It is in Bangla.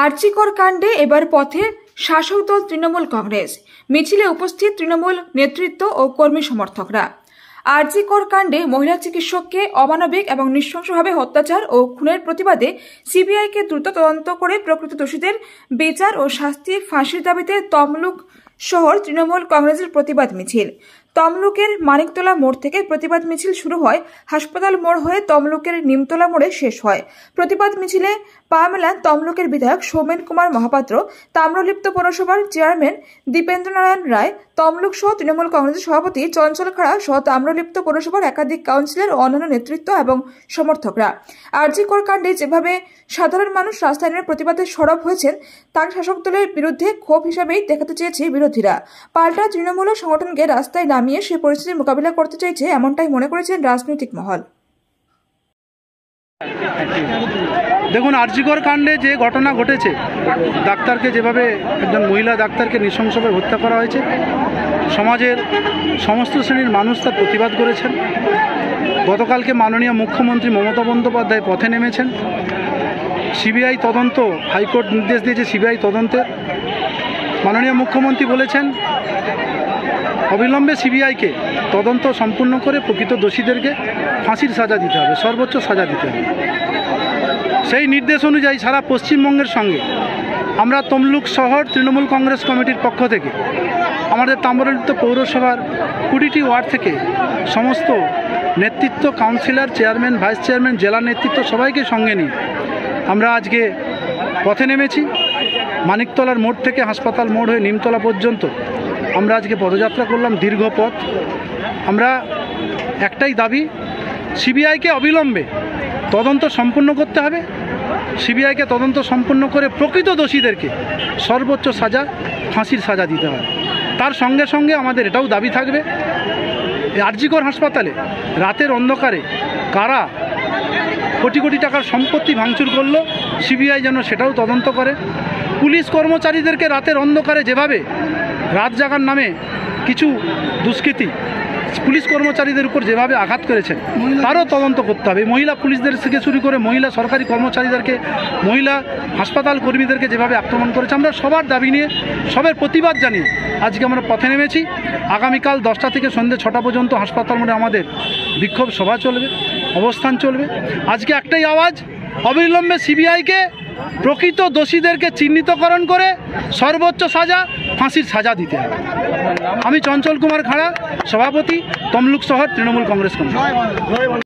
আরজিকর কাণ্ডে এবার পথে শাসক দল তৃণমূল কংগ্রেস। মিছিলে উপস্থিত তৃণমূল নেতৃত্ব ও কর্মী সমর্থকরা। আরজিকর কাণ্ডে মহিলা চিকিৎসককে অমানবিক এবং নৃশংসভাবে অত্যাচার ও খুনের প্রতিবাদে সিবিআইকে দ্রুত তদন্ত করে প্রকৃত দোষীদের বিচার ও শাস্তি ফাঁসির দাবিতে তমলুক শহর তৃণমূল কংগ্রেসের প্রতিবাদ মিছিল। তমলুকের মানিকতলা মোড় থেকে প্রতিবাদ মিছিল শুরু হয়, হাসপাতাল মোড় হয়ে তমলুকের নিমতলা মোড়ে শেষ হয়। প্রতিবাদ মিছিলে পা মেলান তমলুকের বিধায়ক সৌমেন কুমার মহাপাত্র, তাম্রলিপ্ত পৌরসভার চেয়ারম্যান দীপেন্দ্রনারায়ণ রায়, তমলুক সহ তৃণমূল কংগ্রেসের সভাপতি চঞ্চল খাড়া সহ তাম্রলিপ্ত পৌরসভার একাধিক কাউন্সিলর ও অন্যান্য নেতৃত্ব এবং সমর্থকরা। আরজিকর কাণ্ডে যেভাবে সাধারণ মানুষ রাস্তায় নেমে প্রতিবাদে সরব হয়েছেন, তার শাসক দলের বিরুদ্ধে ক্ষোভ হিসাবেই দেখাতে চেয়েছে বিরোধীরা। পাল্টা তৃণমূল সংগঠনকে রাস্তায় নামিয়ে সে পরিস্থিতির মোকাবিলা করতে চাইছে, এমনটাই মনে করেছেন রাজনৈতিক মহল। দেখুন, আরজিকর কাণ্ডে যে ঘটনা ঘটেছে, ডাক্তারকে যেভাবে একজন মহিলা ডাক্তারকে নৃশংসভাবে হত্যা করা হয়েছে, সমাজের সমস্ত শ্রেণীর মানুষ তার প্রতিবাদ করেছেন। গতকালকে মাননীয় মুখ্যমন্ত্রী মমতা বন্দ্যোপাধ্যায় পথে নেমেছেন। সিবিআই তদন্ত, হাইকোর্ট নির্দেশ দিয়েছে সিবিআই তদন্তের। মাননীয় মুখ্যমন্ত্রী বলেছেন অবিলম্বে সিবিআইকে তদন্ত সম্পূর্ণ করে প্রকৃত দোষীদেরকে ফাঁসির সাজা দিতে হবে, সর্বোচ্চ সাজা দিতে হবে। সেই নির্দেশ অনুযায়ী সারা পশ্চিমবঙ্গের সঙ্গে আমরা তমলুক শহর তৃণমূল কংগ্রেস কমিটির পক্ষ থেকে আমাদের তাম্রলিপ্ত পৌরসভার 20টি ওয়ার্ড থেকে সমস্ত নেতৃত্ব, কাউন্সিলর, চেয়ারম্যান, ভাইস চেয়ারম্যান, জেলা নেতৃত্ব সবাইকে সঙ্গে নিয়ে আমরা আজকে পথে নেমেছি। মানিকতলার মোড় থেকে হাসপাতাল মোড় হয়ে নিমতলা পর্যন্ত আমরা আজকে পদযাত্রা করলাম, দীর্ঘ পথ। আমরা একটাই দাবি, সিবিআইকে অবিলম্বে তদন্ত সম্পূর্ণ করতে হবে। সিবিআইকে তদন্ত সম্পূর্ণ করে প্রকৃত দোষীদেরকে সর্বোচ্চ সাজা, ফাঁসির সাজা দিতে হবে। তার সঙ্গে সঙ্গে আমাদের এটাও দাবি থাকবে, আরজিকর হাসপাতালে রাতের অন্ধকারে কারা কোটি কোটি টাকার সম্পত্তি ভাঙচুর করলো, সিবিআই যেন সেটাও তদন্ত করে। পুলিশ কর্মচারীদেরকে রাতের অন্ধকারে যেভাবে রাত জাগার নামে কিছু দুষ্কৃতী পুলিশ কর্মচারীদের উপর যেভাবে আঘাত করেছেন, তারও তদন্ত করতে হবে। মহিলা পুলিশদের থেকে শুরু করে মহিলা সরকারি কর্মচারীদেরকে, মহিলা হাসপাতাল কর্মীদেরকে যেভাবে আক্রমণ করেছে, আমরা সবার দাবি নিয়ে, সবের প্রতিবাদ জানিয়ে আজকে আমরা পথে নেমেছি। আগামীকাল 10টা থেকে সন্ধ্যে 6টা পর্যন্ত হাসপাতাল মোড়ে আমাদের বিক্ষোভ সভা চলবে, অবস্থান চলবে। আজকে একটাই আওয়াজ, অবিলম্বে সিবিআইকে প্রকৃত দোষীদেরকে চিহ্নিতকরণ করে সর্বোচ্চ সাজা, ফাঁসির সাজা দিতে হবে। আমি চঞ্চল কুমার খাড়া, সভাপতি, তমলুক শহর তৃণমূল কংগ্রেস কমিটি।